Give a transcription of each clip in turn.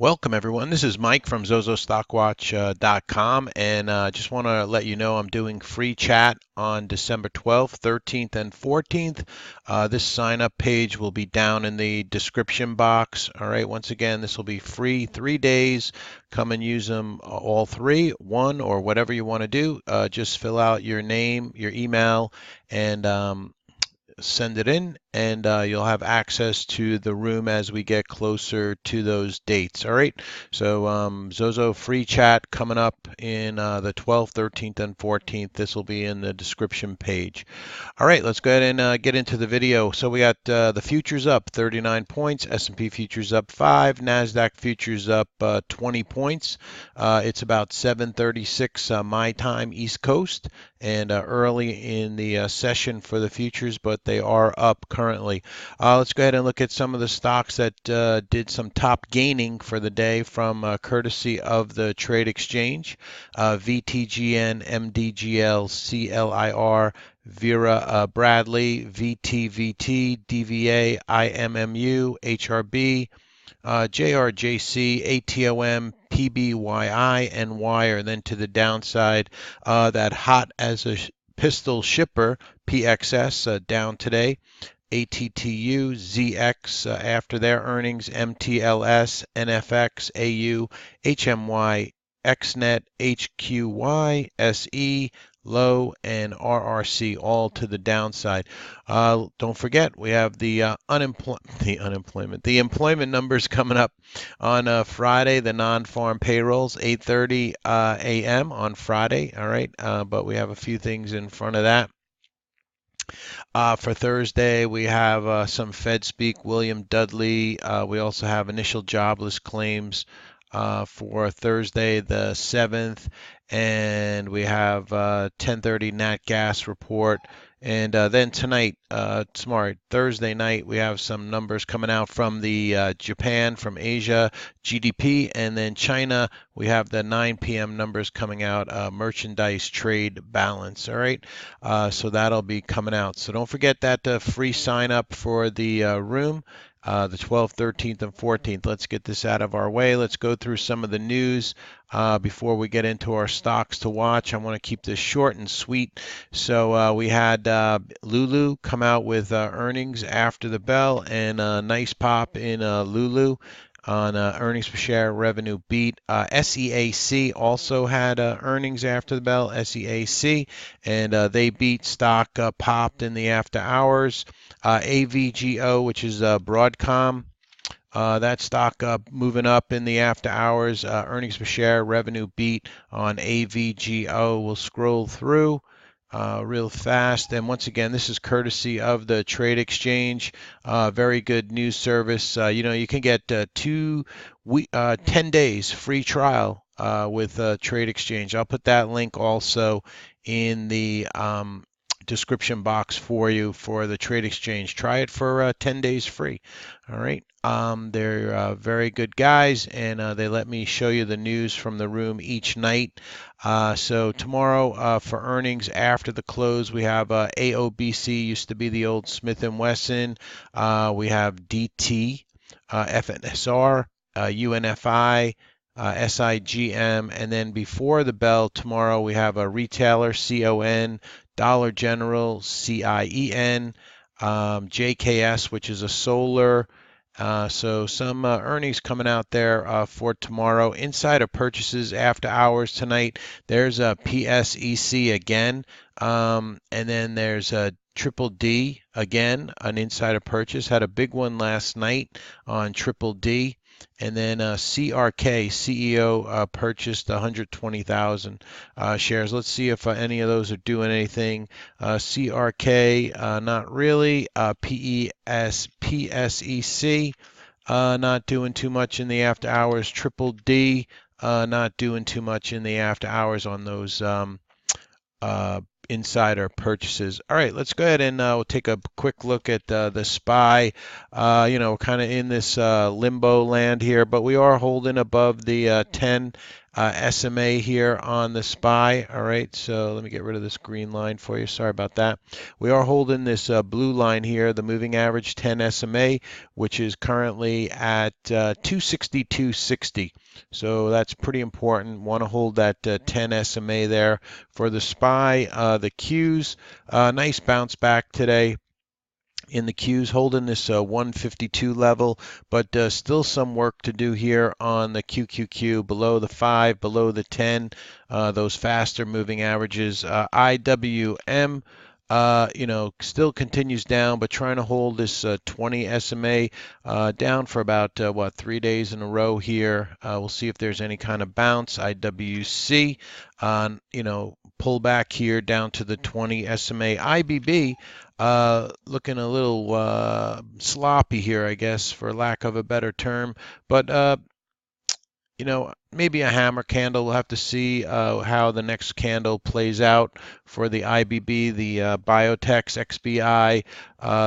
Welcome everyone. This is Mike from ZozoStockWatch.com, and just want to let you know I'm doing free chat on December 12th, 13th, and 14th. This sign up page will be down in the description box. All right, once again, this will be free 3 days. Come and use them all three, one, or whatever you want to do. Just fill out your name, your email, and send it in, and you'll have access to the room as we get closer to those dates. All right. So Zozo free chat coming up in the 12th, 13th, and 14th. This will be in the description page. All right, let's go ahead and get into the video. So we got the futures up 39 points, S&P futures up 5, NASDAQ futures up 20 points. It's about 7:36 my time, East Coast, and early in the session for the futures, but they are up currently. Let's go ahead and look at some of the stocks that did some top gaining for the day from courtesy of the trade exchange. VTGN, MDGL, CLIR, Vera Bradley, VTVT, DVA, IMMU, HRB, JRJC, ATOM, PBYI, and Wire. Then to the downside, that hot as a pistol shipper, PXS, down today. ATTU, ZX after their earnings, MTLS, NFX, AU, HMY, XNet, HQY, SE, Low, and RRC all to the downside. Don't forget, we have the employment numbers coming up on Friday, the non-farm payrolls, 8:30 a.m. on Friday. All right, but we have a few things in front of that. For Thursday, we have some Fed speak, William Dudley. We also have initial jobless claims for Thursday, the 7th, and we have 10:30 Nat Gas report. And then tonight, tomorrow, Thursday night, we have some numbers coming out from the Japan, from Asia, GDP, and then China. We have the 9 p.m. numbers coming out, merchandise trade balance. All right, so that'll be coming out. So don't forget that free sign up for the room. The 12th, 13th, and 14th. Let's get this out of our way. Let's go through some of the news before we get into our stocks to watch. I want to keep this short and sweet. So we had Lulu come out with earnings after the bell, and a nice pop in Lulu on earnings per share revenue beat. SEAC also had earnings after the bell, SEAC, and they beat. Stock popped in the after hours. AVGO, which is Broadcom, that stock moving up in the after hours. Earnings per share revenue beat on AVGO. We'll scroll through real fast. And once again, this is courtesy of the trade exchange. Very good news service. You can get 10 days free trial with trade exchange. I'll put that link also in the description box for you for the trade exchange. Try it for 10 days free. All right. They're very good guys, and they let me show you the news from the room each night. So tomorrow for earnings after the close, we have AOBC, used to be the old Smith & Wesson. We have DT, FNSR, UNFI, SIGM, and then before the bell tomorrow, we have a retailer, CON, Dollar General, CIEN, JKS, which is a solar. So some earnings coming out there for tomorrow. Insider purchases after hours tonight. There's a PSEC again, and then there's a Triple D again, an insider purchase. Had a big one last night on Triple D. And then CRK, CEO, purchased 120,000 shares. Let's see if any of those are doing anything. CRK, not really. PSEC, not doing too much in the after hours. Triple D, not doing too much in the after hours on those insider purchases. All right, let's go ahead and we'll take a quick look at the SPY. Kind of in this limbo land here, but we are holding above the 10 SMA here on the SPY. All right, so let me get rid of this green line for you. Sorry about that. We are holding this blue line here, the moving average 10 SMA, which is currently at 262.60. So that's pretty important. Want to hold that 10 SMA there for the SPY. The Qs, nice bounce back today in the Qs, holding this 152 level, but still some work to do here on the QQQ, below the 5, below the 10, those faster moving averages. IWM, still continues down, but trying to hold this 20 SMA down for about, 3 days in a row here. We'll see if there's any kind of bounce. IWC, pull back here down to the 20 SMA. IBB, looking a little sloppy here, I guess, for lack of a better term. But maybe a hammer candle. We'll have to see how the next candle plays out for the IBB, the Biotechs XBI.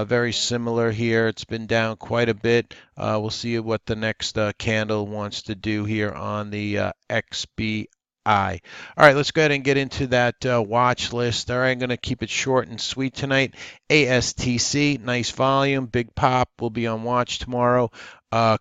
Very similar here. It's been down quite a bit. We'll see what the next candle wants to do here on the XBI. All right, let's go ahead and get into that watch list. All right, I'm going to keep it short and sweet tonight. ASTC, nice volume, big pop. Will be on watch tomorrow.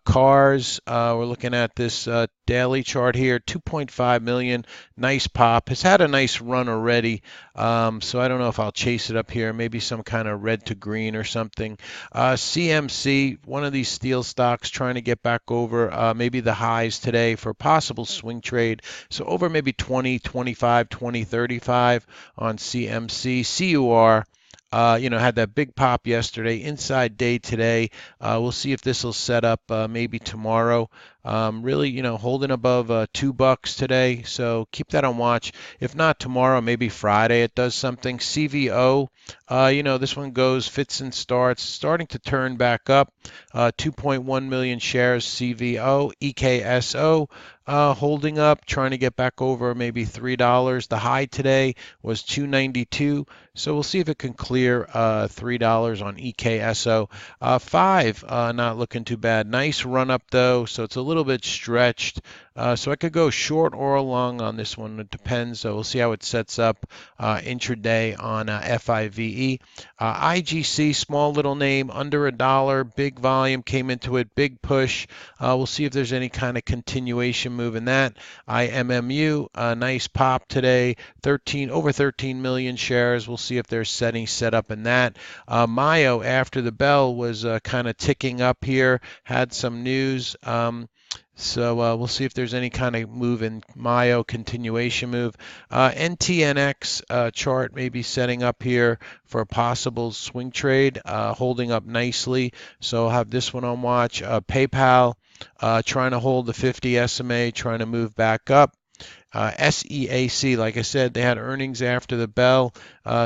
Cars, we're looking at this daily chart here, 2.5 million, nice pop. Has had a nice run already, so I don't know if I'll chase it up here, maybe some kind of red to green or something. CMC, one of these steel stocks trying to get back over maybe the highs today for possible swing trade. So over maybe 20, 25, 20, 35 on CMC. CUR, had that big pop yesterday, inside day today. We'll see if this will set up maybe tomorrow. Really, holding above $2 today, so keep that on watch. If not tomorrow, maybe Friday it does something. CVO, this one goes fits and starts, starting to turn back up. 2.1 million shares CVO. EKSO, holding up, trying to get back over maybe $3. The high today was 292, so we'll see if it can clear $3 on EKSO. 5, not looking too bad. Nice run up though, so it's a little bit stretched. So I could go short or long on this one. It depends. So we'll see how it sets up intraday on FIVE. IGC, small little name, under $1, big volume, came into it, big push. We'll see if there's any kind of continuation move in that. IMMU, nice pop today, over 13 million shares. We'll see if there's set up in that. Mayo, after the bell, was kind of ticking up here, had some news. So we'll see if there's any kind of move in Mayo, continuation move. NTNX chart may be setting up here for a possible swing trade, holding up nicely. So I'll have this one on watch. PayPal, trying to hold the 50 SMA, trying to move back up. SEAC, like I said, they had earnings after the bell,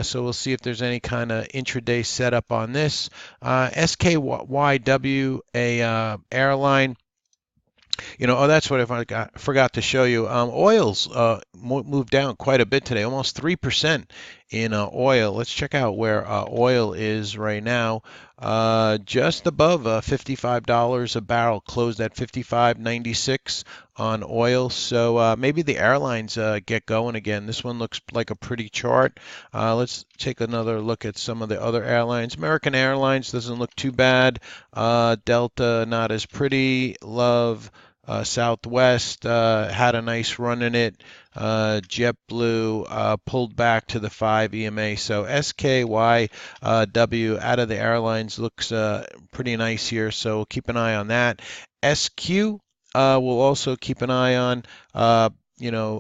so we'll see if there's any kind of intraday setup on this. SKYW, a airline. That's what I forgot to show you. Oils moved down quite a bit today, almost 3% in oil. Let's check out where oil is right now. Just above $55 a barrel, closed at 55.96 on oil. So maybe the airlines get going again. This one looks like a pretty chart. Let's take another look at some of the other airlines. American Airlines doesn't look too bad. Delta, not as pretty. Love. Southwest had a nice run in it. JetBlue pulled back to the 5 EMA. So SKYW out of the airlines looks pretty nice here. So keep an eye on that. SQ we'll also keep an eye on.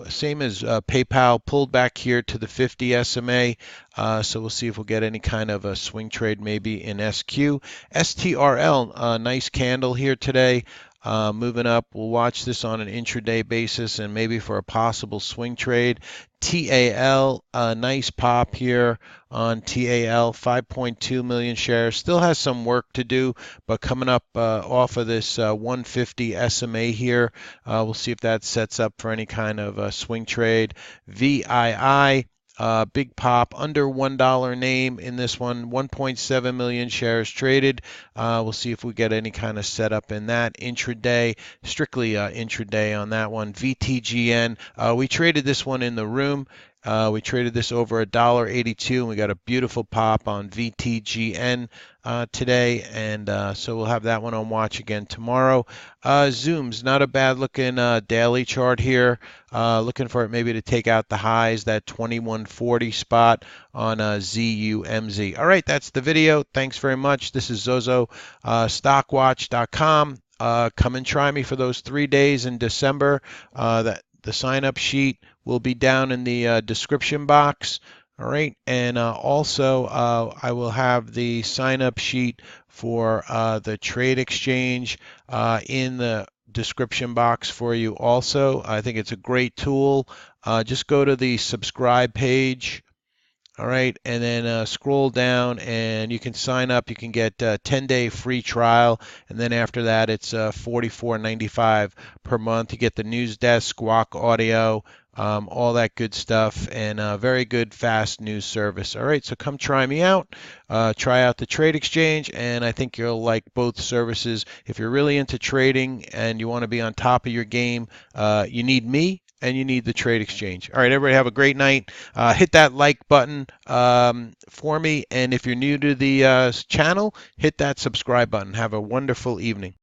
Same as PayPal, pulled back here to the 50 SMA. So we'll see if we'll get any kind of a swing trade maybe in SQ. STRL, nice candle here today. Moving up, we'll watch this on an intraday basis and maybe for a possible swing trade. TAL, a nice pop here on TAL, 5.2 million shares. Still has some work to do, but coming up off of this 150 SMA here, we'll see if that sets up for any kind of swing trade. VII, Big pop, under $1 name in this one, 1.7 million shares traded. We'll see if we get any kind of setup in that intraday, strictly intraday on that one. VTGN, we traded this one in the room. We traded this over $1.82, and we got a beautiful pop on VTGN today, and so we'll have that one on watch again tomorrow. Zooms, not a bad looking daily chart here. Looking for it maybe to take out the highs, that 2140 spot on ZUMZ. All right, that's the video. Thanks very much. This is Zozo, stockwatch.com. Come and try me for those 3 days in December. That the sign up sheet will be down in the description box. All right, and also I will have the sign up sheet for the trade exchange in the description box for you also. I think it's a great tool. Just go to the subscribe page. All right, and then scroll down and you can sign up. You can get a 10-day free trial, and then after that it's $44.95 per month. You get the news desk, Squawk Audio, all that good stuff, and a very good fast news service. All right, so come try me out. Try out the Trade Exchange, and I think you'll like both services. If you're really into trading and you want to be on top of your game, you need me and you need the Trade Exchange. All right, everybody have a great night. Hit that like button for me, and if you're new to the channel, hit that subscribe button. Have a wonderful evening.